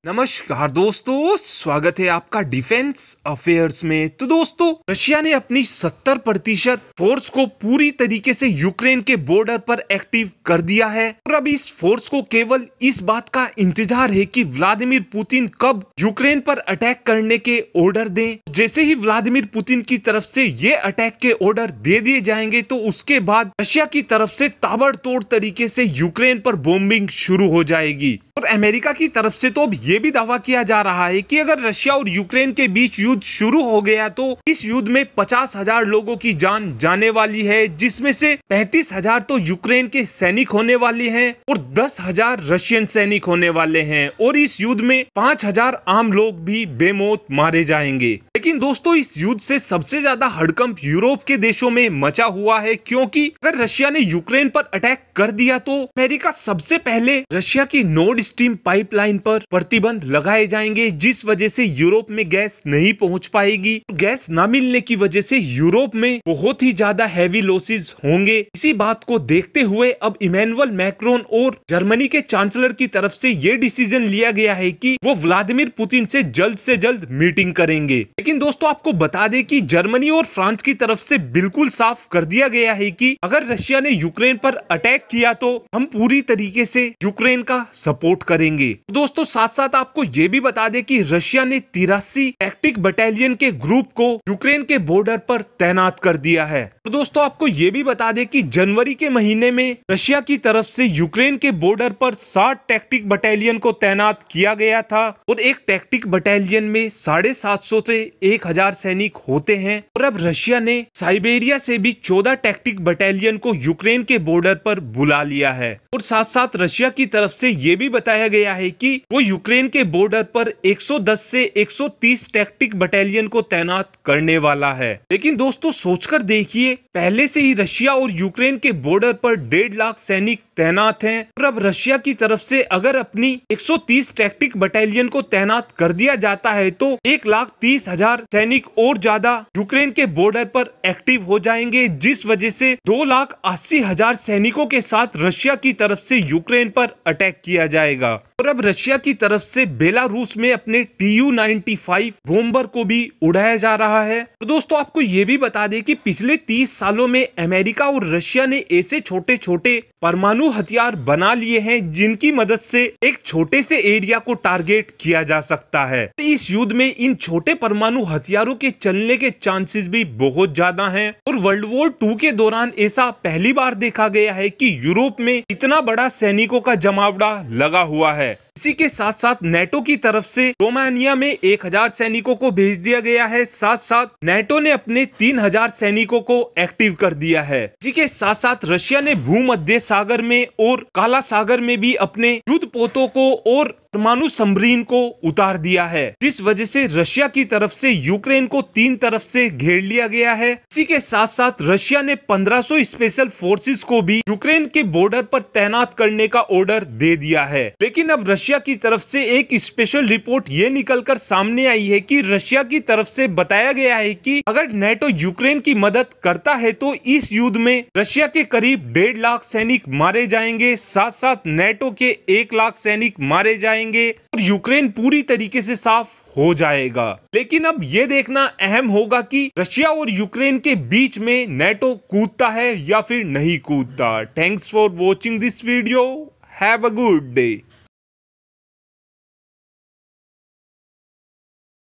नमस्कार दोस्तों, स्वागत है आपका डिफेंस अफेयर्स में। तो दोस्तों, रशिया ने अपनी 70% फोर्स को पूरी तरीके से यूक्रेन के बॉर्डर पर एक्टिव कर दिया है और अब इस फोर्स को केवल इस बात का इंतजार है कि व्लादिमीर पुतिन कब यूक्रेन पर अटैक करने के ऑर्डर दें। जैसे ही व्लादिमीर पुतिन की तरफ से ये अटैक के ऑर्डर दे दिए जाएंगे तो उसके बाद रशिया की तरफ से ताबड़तोड़ तरीके से यूक्रेन पर बॉम्बिंग शुरू हो जाएगी। और अमेरिका की तरफ से तो अब ये भी दावा किया जा रहा है कि अगर रशिया और यूक्रेन के बीच युद्ध शुरू हो गया तो इस युद्ध में 50,000 लोगों की जान जाने वाली है, जिसमें से 35,000 तो यूक्रेन के सैनिक होने वाले हैं और 10,000 रशियन सैनिक होने वाले हैं और इस युद्ध में 5,000 आम लोग भी बेमौत मारे जाएंगे। लेकिन दोस्तों, इस युद्ध से सबसे ज्यादा हड़कंप यूरोप के देशों में मचा हुआ है, क्योंकि अगर रशिया ने यूक्रेन पर अटैक कर दिया तो अमेरिका सबसे पहले रशिया की नॉर्ड स्ट्रीम पाइपलाइन पर प्रतिबंध लगाए जाएंगे, जिस वजह से यूरोप में गैस नहीं पहुंच पाएगी। गैस न मिलने की वजह से यूरोप में बहुत ही ज्यादा हैवी लॉसेस होंगे। इसी बात को देखते हुए अब इमैनुअल मैक्रोन और जर्मनी के चांसलर की तरफ से ये डिसीजन लिया गया है कि वो व्लादिमीर पुतिन से जल्द मीटिंग करेंगे। लेकिन दोस्तों, आपको बता दें कि जर्मनी और फ्रांस की तरफ से बिल्कुल साफ कर दिया गया है कि अगर रशिया ने यूक्रेन पर अटैक किया तो हम पूरी तरीके से यूक्रेन का सपोर्ट करेंगे। दोस्तों, साथ साथ आपको ये भी बता दें कि रशिया ने 83 टैक्टिक बटालियन के ग्रुप को यूक्रेन के बॉर्डर पर तैनात कर दिया है। तो दोस्तों, आपको ये भी बता दें कि जनवरी के महीने में रशिया की तरफ से यूक्रेन के बॉर्डर पर 60 टैक्टिक बटालियन को तैनात किया गया था और एक टैक्टिक बटालियन में 750 से 1,000 सैनिक होते हैं। और अब रशिया ने साइबेरिया से भी 14 टैक्टिक बटालियन को यूक्रेन के बॉर्डर पर बुला लिया है। और साथ साथ रशिया की तरफ से ये भी बताया गया है कि वो यूक्रेन के बॉर्डर पर 110 से 130 टैक्टिक बटालियन को तैनात करने वाला है। लेकिन दोस्तों, सोचकर देखिए, पहले से ही रशिया और यूक्रेन के बॉर्डर पर 1.5 लाख सैनिक तैनात हैं और अब रशिया की तरफ से अगर अपनी 130 टैक्टिक बटालियन को तैनात कर दिया जाता है तो 1,30,000 सैनिक और ज्यादा यूक्रेन के बॉर्डर पर एक्टिव हो जाएंगे, जिस वजह से 2,80,000 सैनिकों के साथ रशिया की तरफ से यूक्रेन पर अटैक किया जाएगा। और अब रशिया की तरफ से बेलारूस में अपने Tu-95 बॉम्बर को भी उड़ाया जा रहा है। तो दोस्तों, आपको ये भी बता दें कि पिछले 30 सालों में अमेरिका और रशिया ने ऐसे छोटे छोटे परमाणु हथियार बना लिए हैं जिनकी मदद से एक छोटे से एरिया को टारगेट किया जा सकता है। इस युद्ध में इन छोटे परमाणु हथियारों के चलने के चांसेस भी बहुत ज्यादा हैं और वर्ल्ड वॉर 2 के दौरान ऐसा पहली बार देखा गया है कि यूरोप में इतना बड़ा सैनिकों का जमावड़ा लगा हुआ है। इसी के साथ साथ नेटो की तरफ से रोमानिया में 1,000 सैनिकों को भेज दिया गया है। साथ साथ नेटो ने अपने 3,000 सैनिकों को एक्टिव कर दिया है। इसी के साथ साथ रशिया ने भूमध्य सागर में और काला सागर में भी अपने युद्ध पोतों को और परमाणु सबमरीन को उतार दिया है, जिस वजह से रशिया की तरफ से यूक्रेन को 3 तरफ से घेर लिया गया है। इसी के साथ साथ रशिया ने 1500 स्पेशल फोर्सेस को भी यूक्रेन के बॉर्डर पर तैनात करने का ऑर्डर दे दिया है। लेकिन अब रशिया की तरफ से एक स्पेशल रिपोर्ट ये निकलकर सामने आई है कि रशिया की तरफ से बताया गया है कि अगर नेटो यूक्रेन की मदद करता है तो इस युद्ध में रशिया के करीब 1.5 लाख सैनिक मारे जाएंगे, साथ साथ नेटो के 1 लाख सैनिक मारे जाएंगे और यूक्रेन पूरी तरीके से साफ हो जाएगा। लेकिन अब ये देखना अहम होगा कि रशिया और यूक्रेन के बीच में नेटो कूदता है या फिर नहीं कूदता। Thanks for watching this video. Have a good day.